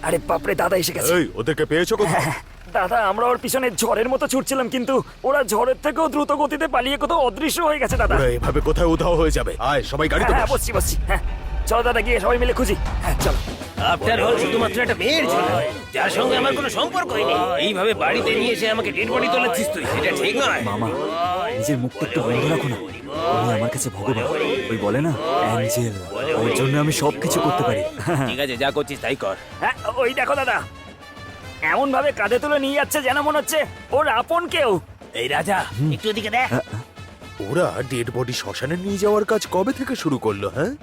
আরে বাপরে, দাদা এসে গেছে। এই ওদেরকে পেয়েছো কোথায়? দাদা আমরা ওর পিছনে ঝড়ের মতো ছুটছিলাম, কিন্তু ওরা ঝড়ের থেকেও দ্রুত গতিতে পালিয়ে কোথাও অদৃশ্য হয়ে গেছে দাদা। ওরা এভাবে কোথায় উধাও হয়ে যাবে? আয় সবাই গাড়িতে হ্যাঁ বস। বসছি। হ্যাঁ চলো দাদা, গিয়ে সবাই মিলে খুঁজি। হ্যাঁ চলো। আপনার হল শুধুমাত্র একটা মেয়ের জন্য, যার সঙ্গে আমার কোনো সম্পর্কই নেই। এইভাবে বাড়িতে নিয়ে এসে আমাকে ডেড বডি তোলাচ্ছিস তুই, এটা ঠিক নয়। মামা, নিজের মুখটা একটু বন্ধ রাখো না। উনি আমার কাছে ভগবান, ওই বলে না অ্যাঞ্জেল, ওর জন্য আমি সবকিছু করতে পারি। ঠিক আছে, যা করছিস তাই কর। হ্যাঁ ওই দেখো দাদা, এমন ভাবে কাঁধে তুলে নিয়ে যাচ্ছে যেন মনে হচ্ছে ওর আপন কেউ। এই রাজা, একটু এদিকে দেখ। ওরা ডেড বডি শ্মশানে নিয়ে যাওয়ার কাজ কবে থেকে শুরু করলো? হ্যাঁ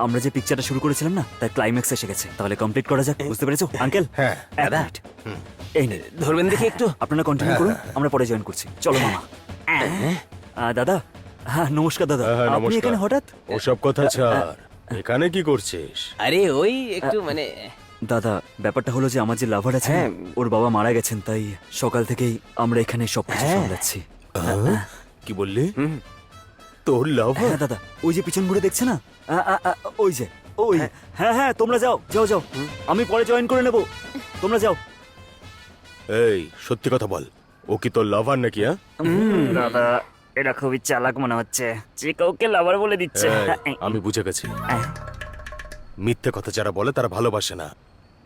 আমরা যে পিকচারটা শুরু করেছিলাম না, তার ক্লাইম্যাক্স এসে গেছে। তাহলে কমপ্লিট করা যাক, বুঝতে পেরেছো আঙ্কেল? হ্যাঁ দাদা, এই নিন, ধরবেন দেখি একটু। আপনারা কন্টিনিউ করুন, আমরা পরে জয়েন করছি। চলো মামা। দাদা, হ্যাঁ নমস্কার দাদা। হ্যাঁ, আপনি নমস্কার। এখানে হঠাৎ? ওসব কথা ছাড়, এখানে কি করছিস? আরে ওই একটু মানে দাদা, ব্যাপারটা হলো যে আমার যে লাভার আছে, হ্যাঁ। ওর বাবা মারা গেছেন, তাই সকাল থেকেই আমরা এখানে সবকিছু হ্যাঁ। সামলাচ্ছি। কি বললি? তোর লাভ? হ্যাঁ দাদা, ওই যে পিছন ঘুরে দেখছে না, ওই যে ওই। হ্যাঁ তোমরা যাও যাও যাও, আমি পরে জয়েন করে নেব, তোমরা যাও। এই সত্যি কথা বল, ও কি তোর লাভার নাকি? দাদা, এটা খুবই চালাক মনে হচ্ছে, যে কাউকে লাভার বলে দিচ্ছে। আমি বুঝে গেছি, মিথ্যে কথা যারা বলে তারা ভালোবাসে না,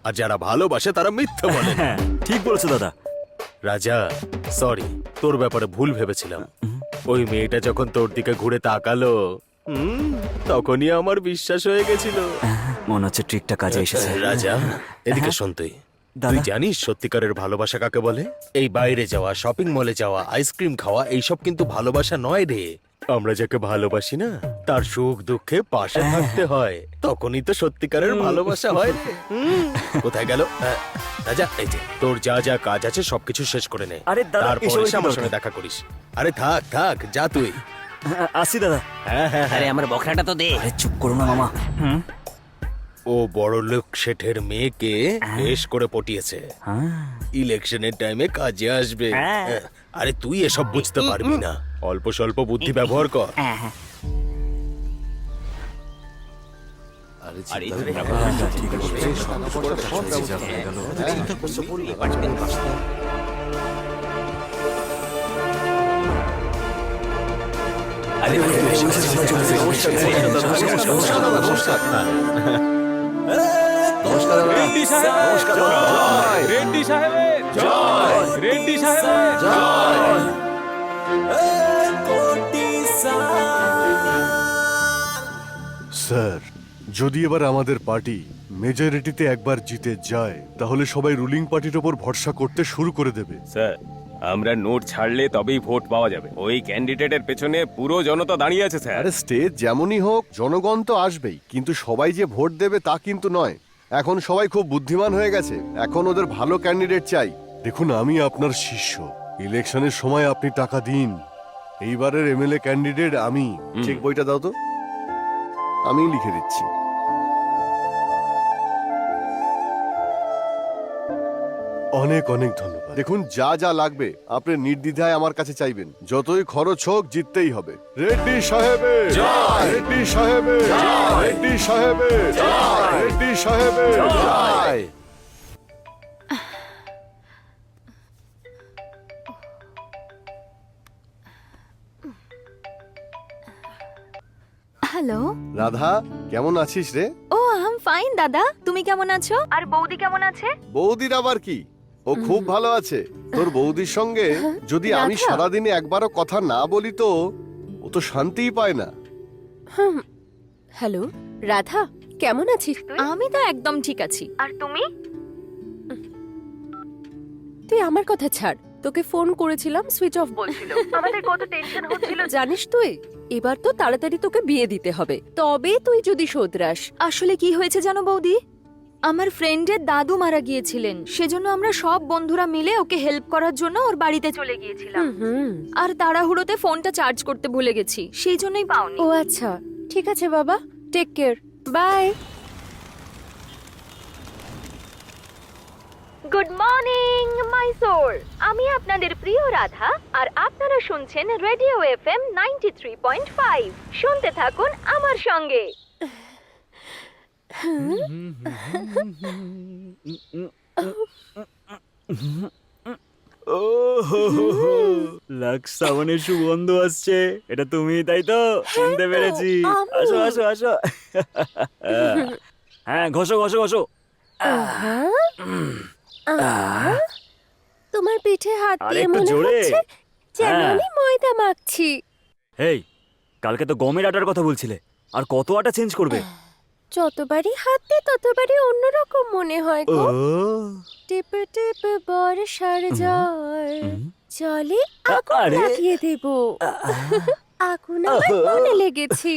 আর যারা ভালোবাসে তারা মিথ্যে বলে। হ্যাঁ ঠিক বলেছো দাদা। রাজা, সরি, তোর ব্যাপারে ভুল ভেবেছিলাম। ওই মেয়েটা যখন তোর দিকে ঘুরে তাকালো, তখনই আমার বিশ্বাস হয়ে গেছিল। মনে হচ্ছে ট্রিকটা কাজে এসেছে। রাজা, এদিকে শোন, তুই দাদা। জানিস সত্যিকারের ভালোবাসা কাকে বলে? এই বাইরে যাওয়া, শপিং মলে যাওয়া, আইসক্রিম খাওয়া, এইসব কিন্তু ভালোবাসা নয় রে। আমরা যাকে ভালোবাসি না, তার সুখ দুঃখে পাশে থাকতে হয়, তখনই তো সত্যিকারের ভালোবাসা হয় রে। কোথায় গেল রাজা? এই যে তোর যা যা কাজ আছে সবকিছু শেষ করে নে, আরে দাদা, তারপর এসবের এসে কি আমার দরকার? সঙ্গে দেখা করিস। আরে থাক থাক, যা তুই। আসি দাদা। আরে আমার বখরাটা তো দে। আরে চুপ করো না মামা। ও বড়লোক শেঠের মেয়েকে বেশ করে পটিয়েছে, ইলেকশনের টাইমে কাজে আসবে। আরে তুই এসব বুঝতে পারবি না, অল্প স্বল্প বুদ্ধি ব্যবহার কর। স্যার, যদি এবার আমাদের পার্টি মেজরিটিতে একবার জিতে যায়, তাহলে সবাই রুলিং পার্টির ওপর ভরসা করতে শুরু করে দেবে। স্যার, আমরা নোট ছাড়লে তবেই ভোট পাওয়া যাবে। ওই ক্যান্ডিডেটের পেছনে পুরো জনতা দাঁড়িয়ে আছে স্যার। আরে স্টেজ যেমনই হোক, জনগণ তো আসবেই, কিন্তু সবাই যে ভোট দেবে তা কিন্তু নয়। এখন সবাই খুব বুদ্ধিমান হয়ে গেছে, এখন ওদের ভালো ক্যান্ডিডেট চাই। দেখুন, আমি আপনার শিষ্য, ইলেকশনের সময় আপনি টাকা দিন। এইবারের এমএলএ ক্যান্ডিডেট আমি। চেক বইটা দাও তো, আমি লিখে দিচ্ছি। অনেক অনেক ধন্যবাদ। দেখুন, যা যা লাগবে আপনি নির্দ্বিধায় আমার কাছে চাইবেন, যতই খরচ হোক জিততেই হবে। রেড্ডি সাহেবের জয়, রেড্ডি সাহেবের জয়, রেড্ডি সাহেবের জয়, রেড্ডি সাহেবের জয়। হ্যালো। রাধা, কেমন আছিস রে? ও আই এম ফাইন দাদা, তুমি কেমন আছো? আর বৌদি কেমন আছে? বৌদির আবার কি, ও খুব ভালো আছে। তোর বৌদির সঙ্গে যদি আমি রাধা? সারাদিনে একবারও কথা না বলি তো ও তো শান্তিই পায় না। হ্যালো রাধা, কেমন আছিস তুই? আমি তো একদম ঠিক আছি। আর তুমি? তুই আমার কথা ছাড়, তোকে ফোন করেছিলাম, সুইচ অফ বলছিল। আমাদের কত টেনশন হচ্ছিল। জানিস তুই, এবার তো তাড়াতাড়ি তোকে বিয়ে দিতে হবে, তবে তুই যদি শোধরাস। আসলে কি হয়েছে জানো বৌদি, আমার ফ্রেন্ডের দাদু মারা গিয়েছিলেন, সেজন্য আমরা সব বন্ধুরা মিলে ওকে হেল্প করার জন্য ওর বাড়িতে চলে গিয়েছিলাম। আর তাড়াহুড়োতে ফোনটা চার্জ করতে ভুলে গেছি, সেই জন্যই পাওনি। ও আচ্ছা, ঠিক আছে বাবা, take care, bye. Good morning Mysore, আমি আপনাদের প্রিয় রাধা, আর আপনারা শুনছেন রেডিও এফএম 93.5। শুনতে থাকুন আমার সঙ্গে। ও হো হো হো। লাক্স সাবানের সুগন্ধ আসছে, এটা তুমি তাই তো? চিনতে পেরেছি। আমি। আসো আসো আসো। হ্যাঁ, ঘষো ঘষো ঘষো। তোমার পিঠে হাত আর দিয়ে একটু মনে জোরে। হচ্ছে যেন হ্যাঁ। আমি ময়দা মাখছি। হেই, কালকে তো গমের আটার কথা বলছিলে, আর কত আটা চেঞ্জ করবে? যতবারই হাত দিই ততবারই অন্যরকম মনে হয় ও গো। টিপে টিপে বর্ষার জল জলে আগুন আরে। লাগিয়ে দেব। আগুন আমার মনে লেগেছে,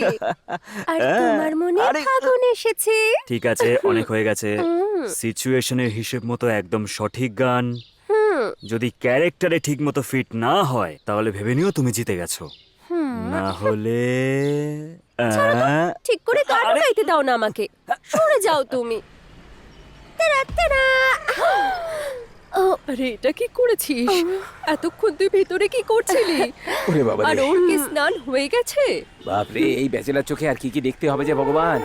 আর তোমার মনে আরে। আগুন এসেছে। ঠিক আছে, অনেক হয়ে গেছে। হুম, সিচুয়েশনের হিসেব মতো একদম সঠিক গান। হুম, যদি ক্যারেক্টারে ঠিক মতো ফিট না হয় তাহলে ভেবে নিও তুমি জিতে গেছো। হুম। না হলে ঠিক করে গান গাইতে দাও না আমাকে, সরে যাও তুমি। তারা তারা। ও, আরে এটা কি করেছিস? এতক্ষণ তুই ভিতরে কি করছিলি? ওরে বাবা আর ওর কি স্নান হয়ে গেছে? বাপরে, এই ব্যাচেলার চোখে আর কি কি দেখতে হবে যে ভগবান।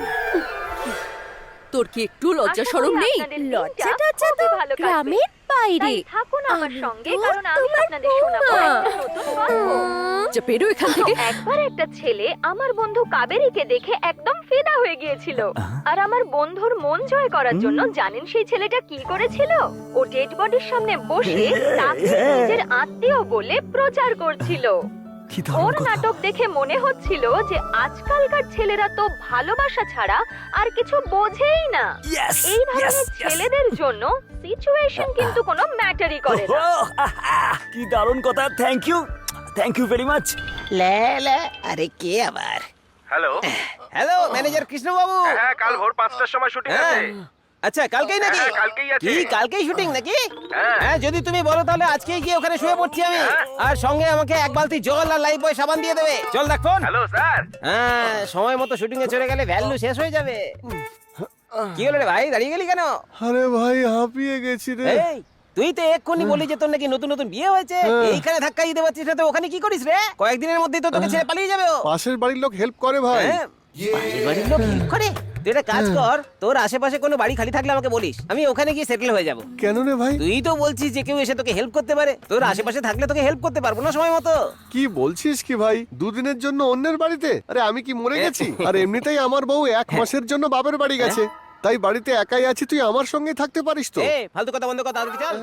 তোর কি একটু লজ্জা শরম নেই? লজ্জা টজ্জা তো গ্রামের বাইরে। থাকুন আমার আমি সঙ্গে, তো কারণ আমি তোমার আপনাদের শোনাবো বৌমা। একটা নতুন গল্প। যা বেরো এখান থেকে। একবার একটা ছেলে আমার বন্ধু কাবেরীকে দেখে একদম ফিদা হয়ে গিয়েছিল। আর আমার বন্ধুর মন জয় করার জন্য জানেন সেই ছেলেটা কি করেছিল? ও ডেড বডির সামনে বসে তাকে নিজের আত্মীয় বলে প্রচার করছিল। কি দারুণ ওর কথা। নাটক দেখে মনে হচ্ছিল যে আজকালকার ছেলেরা তো ভালোবাসা ছাড়া আর কিছু বোঝেই না। Yes, এই ধরনের yes, yes. ছেলেদের জন্য সিচুয়েশন কিন্তু কোনো ম্যাটারই করে না। ওহ, কি দারুণ কথা। Thank you very much. আরে কে আবার? হ্যালো। হ্যালো, ম্যানেজার কৃষ্ণবাবু। হ্যাঁ, কাল ভোর 5টার সময় শুটিং আছে। আচ্ছা, কালকেই নাকি? হ্যাঁ, কালকেই আছে। কি কালকেই শুটিং নাকি? হ্যাঁ। হ্যাঁ, যদি তুমি বলো তাহলে আজকেই গিয়ে ওখানে শুয়ে পড়ছি আমি। আর সঙ্গে আমাকে এক বালতি জল আর লাইফ বয় সাবান দিয়ে দেবে। চল দেখ ফোন। Hello sir. হ্যাঁ, সময় মতো শুটিং এ চলে গেলে ভ্যালু শেষ হয়ে যাবে। কি হলো রে ভাই, দাঁড়িয়ে গেলি কেন? আরে ভাই হাঁপিয়ে গেছি রে। এই, তুই তো এক্ষুনি বলি যে তোর নাকি নতুন নতুন বিয়ে হয়েছে। এইখানে ধাক্কা দিতে পারছিস না তো ওখানে কি করিস রে? কয়েকদিনের মধ্যেই তো তোকে ছেড়ে পালিয়ে যাবে ও। পাশের বাড়ির লোক হেল্প করে ভাই। হ্যাঁ, পাশের বাড়ির লোক help করে? তুই একটা কাজ কর, তোর আশেপাশে কোনো বাড়ি খালি থাকলে আমাকে বলিস, আমি ওখানে গিয়ে সেটেল হয়ে যাব। কেন রে ভাই? তুই তো বলছিস যে কেউ এসে তোকে হেল্প করতে পারে, তোর আশেপাশে থাকলে তোকে হেল্প করতে পারবো না সময় মতো। কি বলছিস কি ভাই? দুদিনের জন্য অন্যের বাড়িতে? আরে আমি কি মরে গেছি? আর এমনিতেই আমার বউ 1 মাসের জন্য বাপের বাড়ি গেছে, তাই বাড়িতে একাই আছি। তুই আমার সঙ্গে থাকতে পারিস তো? এ ফালতু কথা বন্ধ কর, তাড়াতাড়ি চল।